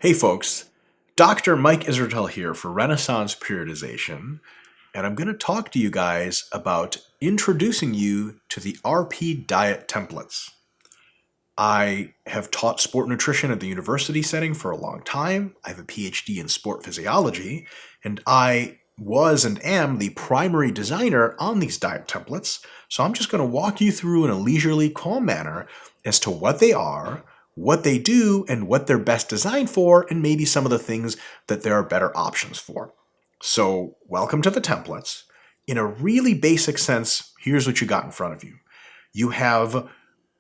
Hey folks, Dr. Mike Israel here for Renaissance Periodization, and I'm going to talk to you guys about introducing you to the RP diet templates. I have taught sport nutrition at the university setting for a long time. I have a PhD in sport physiology, and I was and am the primary designer on these diet templates, so I'm just going to walk you through in a leisurely, calm manner as to what they are, what they do, and what they're best designed for, and maybe some of the things that there are better options for. So, welcome to the templates. In a really basic sense, here's what you got in front of you. You have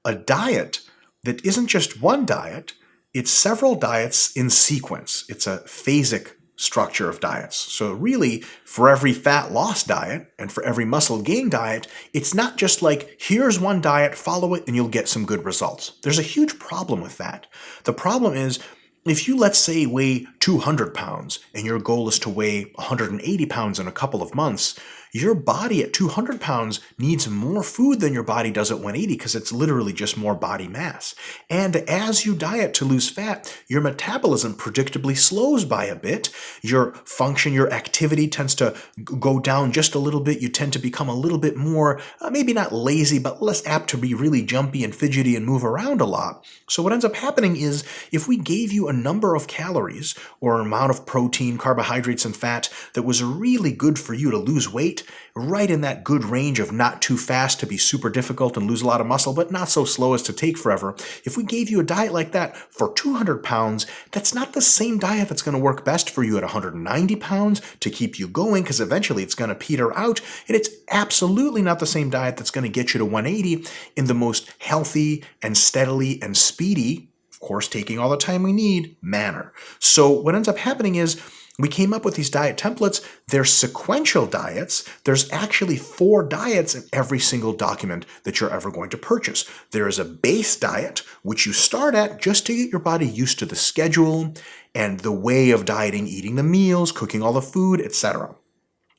a diet that isn't just one diet, it's several diets in sequence. It's a phasic structure of diets. So really, for every fat loss diet and for every muscle gain diet, it's not just like, here's one diet, follow it, and you'll get some good results. There's a huge problem with that. The problem is, if you, let's say, weigh 200 pounds and your goal is to weigh 180 pounds in a couple of months, your body at 200 pounds needs more food than your body does at 180 because it's literally just more body mass. And as you diet to lose fat, your metabolism predictably slows by a bit. Your function, your activity tends to go down just a little bit. You tend to become a little bit more, maybe not lazy, but less apt to be really jumpy and fidgety and move around a lot. So what ends up happening is if we gave you a number of calories or an amount of protein, carbohydrates, and fat that was really good for you to lose weight, right in that good range of not too fast to be super difficult and lose a lot of muscle, but not so slow as to take forever. If we gave you a diet like that for 200 pounds, that's not the same diet that's going to work best for you at 190 pounds to keep you going, because eventually it's going to peter out, and it's absolutely not the same diet that's going to get you to 180 in the most healthy and steadily and speedy, of course taking all the time we need, manner. So what ends up happening is we came up with these diet templates. They're sequential diets. There's actually 4 diets in every single document that you're ever going to purchase. There is a base diet, which you start at just to get your body used to the schedule and the way of dieting, eating the meals, cooking all the food, etc.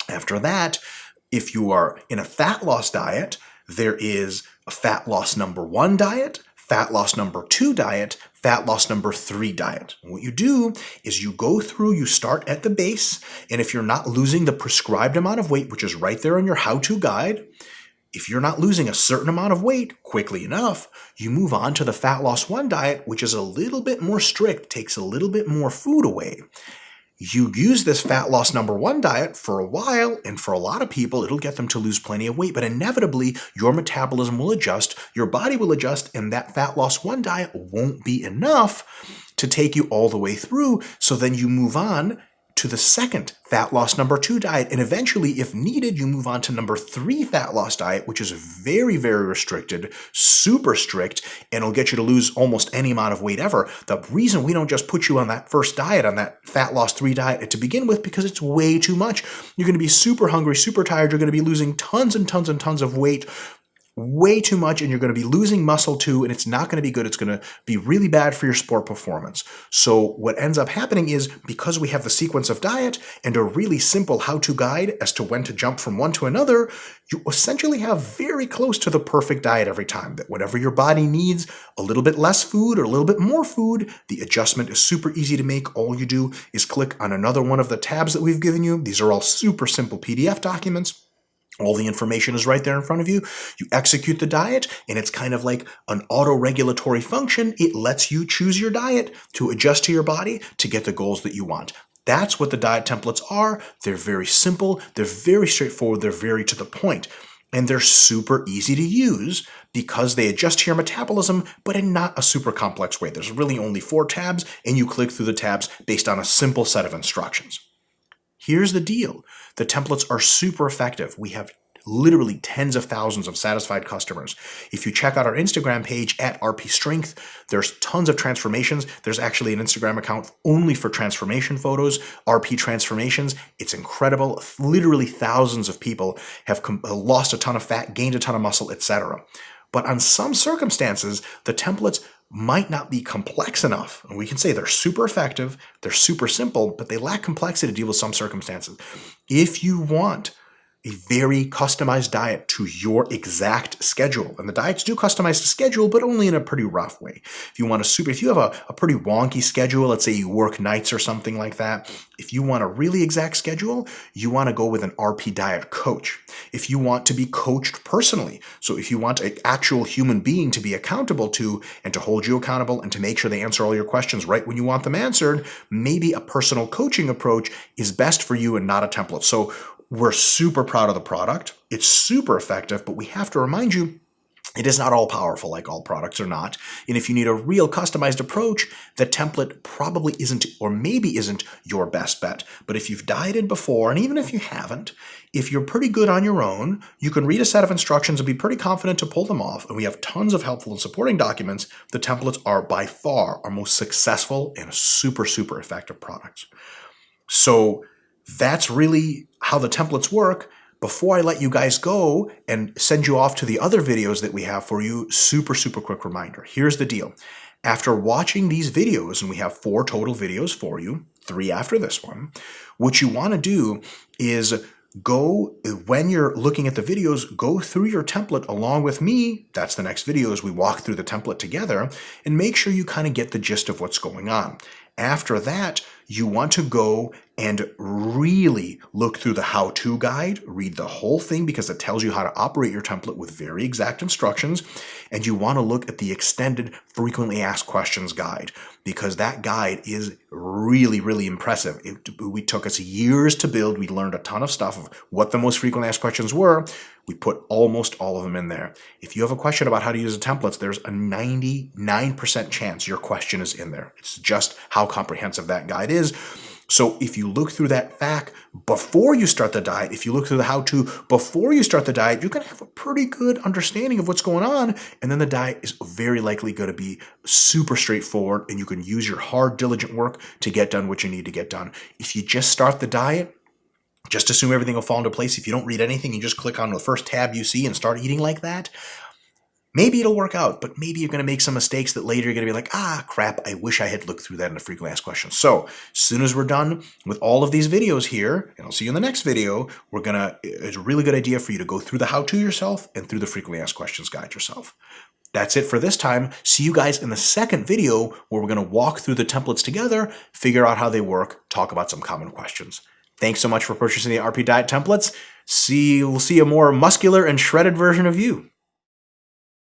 After that, if you are in a fat loss diet, there is a fat loss number 1 diet, fat loss number 2 diet, fat loss number 3 diet. And what you do is you go through, you start at the base, and if you're not losing the prescribed amount of weight, which is right there in your how-to guide, if you're not losing a certain amount of weight quickly enough, you move on to the fat loss 1 diet, which is a little bit more strict, takes a little bit more food away. You use this fat loss number 1 diet for a while, and for a lot of people, it'll get them to lose plenty of weight, but inevitably, your metabolism will adjust, your body will adjust, and that fat loss 1 diet won't be enough to take you all the way through, so then you move on to the second fat loss number 2 diet, and eventually, if needed, you move on to number 3 fat loss diet, which is very, very restricted, super strict, and it'll get you to lose almost any amount of weight ever. The reason we don't just put you on that first diet, on that fat loss 3 diet to begin with, because it's way too much. You're going to be super hungry, super tired, you're going to be losing tons and tons and tons of weight, way too much, and you're going to be losing muscle too, and it's not going to be good. It's going to be really bad for your sport performance. So what ends up happening is, because we have the sequence of diet and a really simple how-to guide as to when to jump from one to another, you essentially have very close to the perfect diet every time, that whatever your body needs, a little bit less food or a little bit more food, the adjustment is super easy to make. All you do is click on another one of the tabs that we've given you. These are all super simple PDF documents. All the information is right there in front of you. You execute the diet, and it's kind of like an auto-regulatory function. It lets you choose your diet to adjust to your body to get the goals that you want. That's what the diet templates are. They're very simple. They're very straightforward. They're very to the point. And they're super easy to use because they adjust to your metabolism, but in not a super complex way. There's really only 4 tabs, and you click through the tabs based on a simple set of instructions. Here's the deal. The templates are super effective. We have literally tens of thousands of satisfied customers. If you check out our Instagram page at RP Strength, there's tons of transformations. There's actually an Instagram account only for transformation photos, RP Transformations. It's incredible. Literally thousands of people have lost a ton of fat, gained a ton of muscle, etc. But on some circumstances, the templates might not be complex enough. And we can say they're super effective, they're super simple, but they lack complexity to deal with some circumstances. If you want a very customized diet to your exact schedule. And the diets do customize to schedule, but only in a pretty rough way. If you have a pretty wonky schedule, let's say you work nights or something like that, if you want a really exact schedule, you want to go with an RP diet coach. If you want to be coached personally, so if you want an actual human being to be accountable to and to hold you accountable and to make sure they answer all your questions right when you want them answered, maybe a personal coaching approach is best for you and not a template. So we're super proud of the product. It's super effective, but we have to remind you it is not all powerful like all products are not. And if you need a real customized approach, the template probably isn't or maybe isn't your best bet. But if you've dieted before, and even if you haven't, if you're pretty good on your own, you can read a set of instructions and be pretty confident to pull them off. And we have tons of helpful and supporting documents. The templates are by far our most successful and super, super effective products. So that's really how the templates work. Before I let you guys go and send you off to the other videos that we have for you, super, super quick reminder. Here's the deal. After watching these videos, and we have 4 total videos for you, 3 after this one, what you want to do is go, when you're looking at the videos, go through your template along with me. That's the next video as we walk through the template together, and make sure you kind of get the gist of what's going on. After that, you want to go and really look through the how-to guide, read the whole thing because it tells you how to operate your template with very exact instructions. And you want to look at the extended frequently asked questions guide because that guide is really, really impressive. It took us years to build. We learned a ton of stuff of what the most frequently asked questions were. We put almost all of them in there. If you have a question about how to use the templates, there's a 99% chance your question is in there. It's just how comprehensive that guide is. So if you look through that FAQ before you start the diet, if you look through the how-to before you start the diet, you're going to have a pretty good understanding of what's going on. And then the diet is very likely going to be super straightforward and you can use your hard, diligent work to get done what you need to get done. If you just start the diet, just assume everything will fall into place. If you don't read anything, you just click on the first tab you see and start eating like that. Maybe it'll work out, but maybe you're going to make some mistakes that later you're going to be like, crap, I wish I had looked through that in a frequently asked question. So as soon as we're done with all of these videos here, and I'll see you in the next video, it's a really good idea for you to go through the how-to yourself and through the frequently asked questions guide yourself. That's it for this time. See you guys in the second video where we're going to walk through the templates together, figure out how they work, talk about some common questions. Thanks so much for purchasing the RP Diet templates. We'll see a more muscular and shredded version of you.